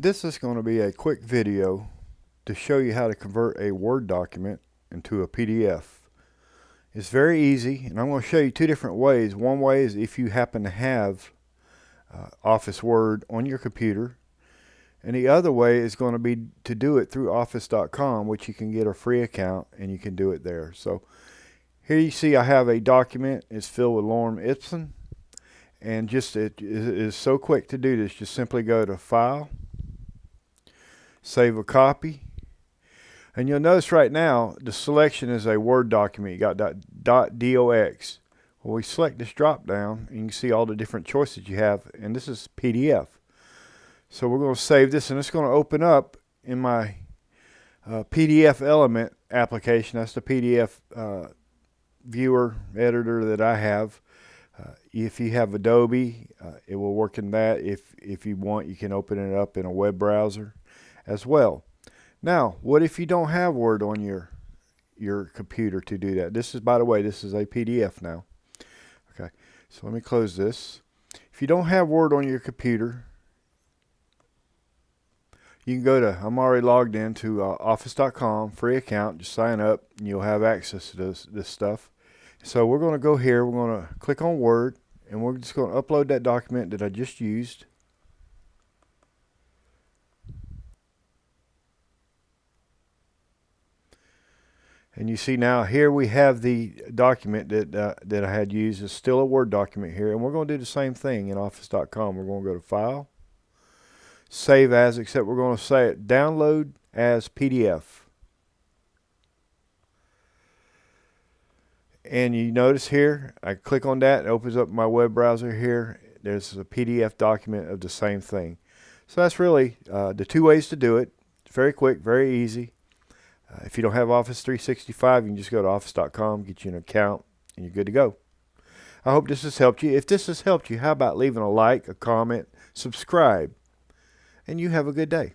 This is going to be a quick video to show you how to convert a Word document into a PDF. It's very easy, and I'm going to show you two different ways. One way is if you happen to have Office Word on your computer, and the other way is going to be to do it through Office.com, which you can get a free account and you can do it there. So here you see I have a document. It's filled with lorem ipsum, and it is so quick to do this. Just simply go to File, save a copy, and you'll notice right now the selection is a Word document. You got .doc. Well, we select this drop down and you can see all the different choices you have, and this is PDF. So we're going to save this, and it's going to open up in my PDF element application. That's the PDF viewer editor that I have. If you have Adobe, it will work in that. If you want, you can open it up in a web browser as well. Now, what if you don't have Word on your computer to do that? This is, by the way, this is a PDF now. Okay, so let me close this. If you don't have Word on your computer, you can go to, I'm already logged into Office.com, free account. Just sign up and you'll have access to this stuff. So we're going to go here, we're going to click on Word, and we're just going to upload that document that I just used. And you see now here we have the document that I had used. It's still a Word document here, and we're going to do the same thing in Office.com. We're going to go to File, Save As, except we're going to say it Download as PDF. And you notice here, I click on that, it opens up my web browser here. There's a PDF document of the same thing. So that's really the two ways to do it. It's very quick, very easy. If you don't have Office 365, you can just go to Office.com, get you an account, and you're good to go. I hope this has helped you. If this has helped you, how about leaving a like, a comment, subscribe, and you have a good day.